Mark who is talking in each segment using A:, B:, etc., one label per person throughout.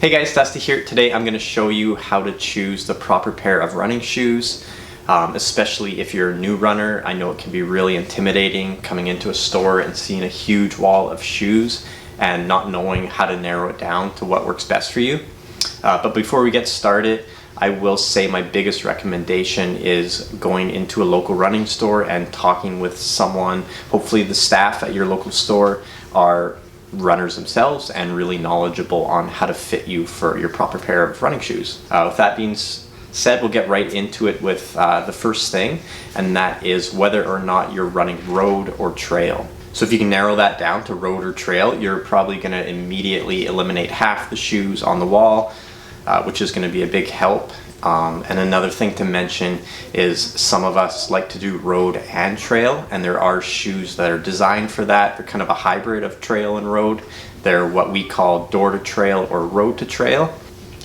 A: Hey guys, Dusty here. Today I'm going to show you how to choose the proper pair of running shoes, especially if you're a new runner. I know it can be really intimidating coming into a store and seeing a huge wall of shoes and not knowing how to narrow it down to what works best for you. But before we get started, I will say my biggest recommendation is going into a local running store and talking with someone. Hopefully the staff at your local store are runners themselves and really knowledgeable on how to fit you for your proper pair of running shoes. With that being said, we'll get right into it with the first thing, and that is whether or not you're running road or trail. So if you can narrow that down to road or trail, you're probably going to immediately eliminate half the shoes on the wall, which is going to be a big help. And another thing to mention is some of us like to do road and trail, and there are shoes that are designed for that. They're kind of a hybrid of trail and road. They're what we call door to trail or road to trail.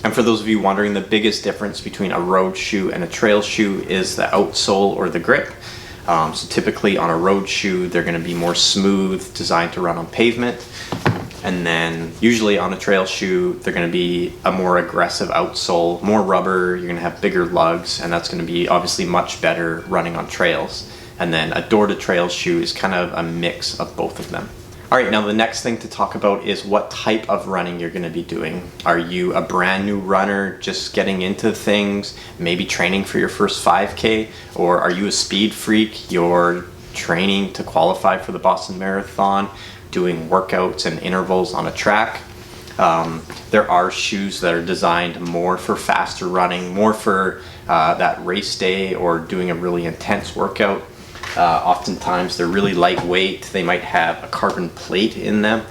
A: And for those of you wondering, the biggest difference between a road shoe and a trail shoe is the outsole or the grip. So typically on a road shoe, they're going to be more smooth, designed to run on pavement. And then usually on a trail shoe, they're going to be a more aggressive outsole, more rubber, you're going to have bigger lugs, and that's going to be obviously much better running on trails. And then a door to trail shoe is kind of a mix of both of them. All right, now the next thing to talk about is what type of running you're going to be doing. Are you a brand new runner just getting into things, maybe training for your first 5K? Or are you a speed freak, you're training to qualify for the Boston Marathon, doing workouts and intervals on a track? There are shoes that are designed more for faster running, more for that race day or doing a really intense workout. Oftentimes they're really lightweight. They might have a carbon plate in them.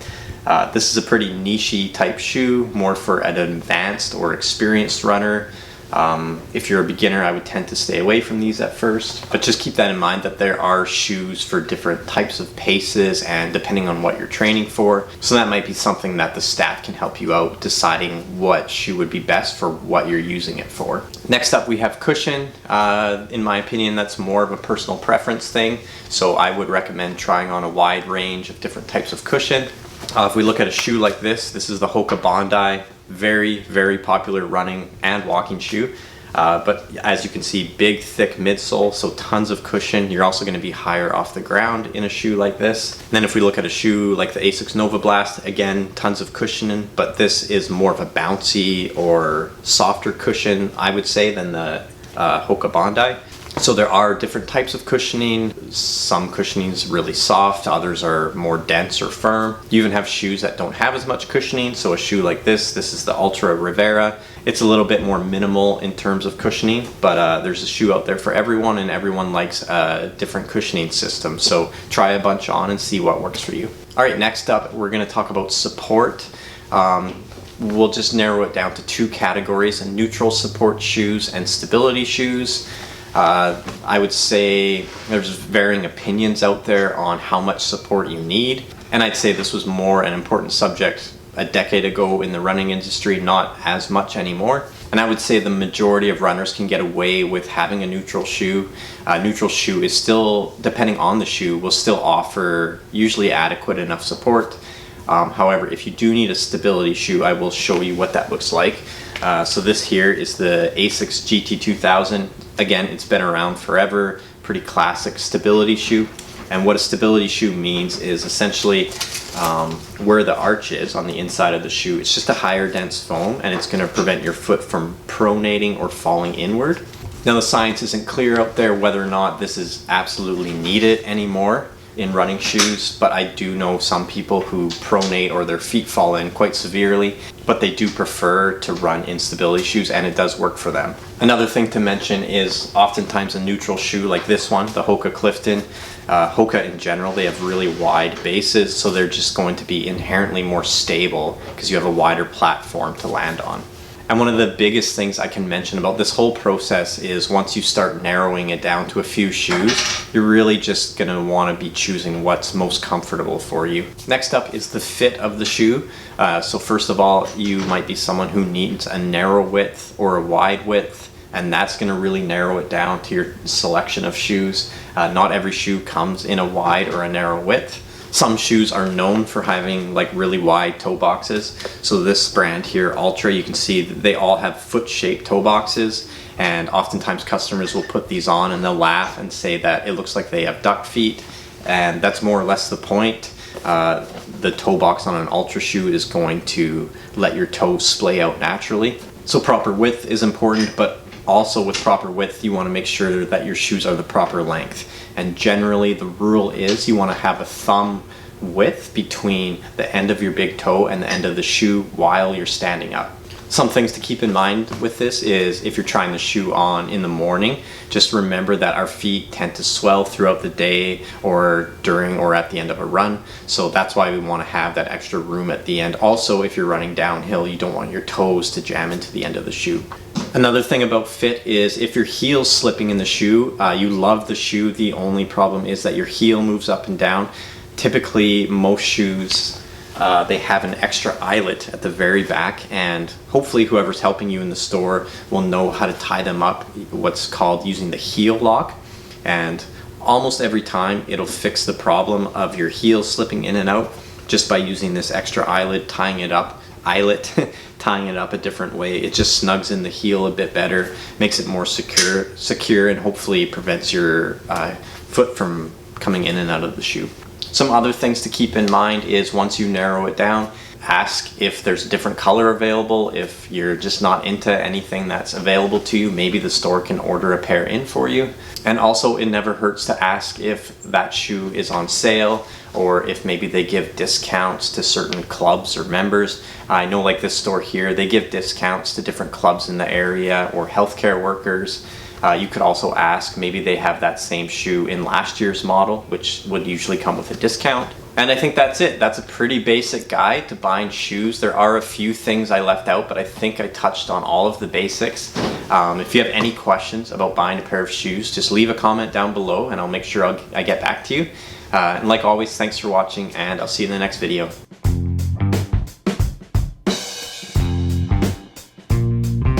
A: This is a pretty niche-y type shoe, more for an advanced or experienced runner. If you're a beginner, I would tend to stay away from these at first, but just keep that in mind that there are shoes for different types of paces and depending on what you're training for. So that might be something that the staff can help you out deciding what shoe would be best for what you're using it for. Next up, we have cushion. In my opinion, that's more of a personal preference thing. So I would recommend trying on a wide range of different types of cushion. If we look at a shoe like this is the Hoka Bondi. Very, very popular running and walking shoe. But as you can see, big, thick midsole, so tons of cushion. You're also going to be higher off the ground in a shoe like this. And then if we look at a shoe like the Asics Nova Blast, again, tons of cushioning, but this is more of a bouncy or softer cushion, I would say, than the Hoka Bondi. So there are different types of cushioning. Some cushioning is really soft, others are more dense or firm. You even have shoes that don't have as much cushioning. So a shoe like this is the Ultra Rivera. It's a little bit more minimal in terms of cushioning, but there's a shoe out there for everyone, and everyone likes a different cushioning system. So try a bunch on and see what works for you. All right, next up, we're gonna talk about support. We'll just narrow it down to two categories: neutral support shoes and stability shoes. I would say there's varying opinions out there on how much support you need, and I'd say this was more an important subject a decade ago in the running industry, not as much anymore. And I would say the majority of runners can get away with having a neutral shoe. A neutral shoe is still, depending on the shoe, will still offer usually adequate enough support. However, if you do need a stability shoe, I will show you what that looks like. So this here is the Asics GT2000. Again, it's been around forever, pretty classic stability shoe. And what a stability shoe means is essentially where the arch is on the inside of the shoe. It's just a higher dense foam, and it's going to prevent your foot from pronating or falling inward. Now the science isn't clear out there whether or not this is absolutely needed anymore in running shoes, but I do know some people who pronate or their feet fall in quite severely, but they do prefer to run in stability shoes, and it does work for them. Another thing to mention is oftentimes a neutral shoe like this one, the Hoka Clifton. Hoka in general, they have really wide bases, so they're just going to be inherently more stable because you have a wider platform to land on. And one of the biggest things I can mention about this whole process is once you start narrowing it down to a few shoes, you're really just going to want to be choosing what's most comfortable for you. Next up is the fit of the shoe. So first of all, you might be someone who needs a narrow width or a wide width, and that's going to really narrow it down to your selection of shoes. Not every shoe comes in a wide or a narrow width. Some shoes are known for having like really wide toe boxes. So this brand here, Altra, you can see that they all have foot-shaped toe boxes, and oftentimes customers will put these on and they'll laugh and say that it looks like they have duck feet, and that's more or less the point. The toe box on an Altra shoe is going to let your toes splay out naturally. So proper width is important, but also with proper width, you want to make sure that your shoes are the proper length. And generally the rule is you want to have a thumb width between the end of your big toe and the end of the shoe while you're standing up. Some things to keep in mind with this is if you're trying the shoe on in the morning, just remember that our feet tend to swell throughout the day or during or at the end of a run. So that's why we want to have that extra room at the end. Also, if you're running downhill, you don't want your toes to jam into the end of the shoe. Another thing about fit is if your heel's slipping in the shoe, you love the shoe. The only problem is that your heel moves up and down. Typically, most shoes, they have an extra eyelet at the very back, and hopefully whoever's helping you in the store will know how to tie them up, what's called using the heel lock. And almost every time it'll fix the problem of your heel slipping in and out just by using this extra eyelet, tying it up a different way. It just snugs in the heel a bit better, makes it more secure, and hopefully prevents your foot from coming in and out of the shoe. Some other things to keep in mind is once you narrow it down, ask if there's a different color available. If you're just not into anything that's available to you, maybe the store can order a pair in for you. And also, it never hurts to ask if that shoe is on sale, or if maybe they give discounts to certain clubs or members. I know like this store here, they give discounts to different clubs in the area or healthcare workers. You could also ask, maybe they have that same shoe in last year's model, which would usually come with a discount. And I think that's it. That's a pretty basic guide to buying shoes. There are a few things I left out, but I think I touched on all of the basics. If you have any questions about buying a pair of shoes, just leave a comment down below and I'll make sure I get back to you. And like always, thanks for watching, and I'll see you in the next video.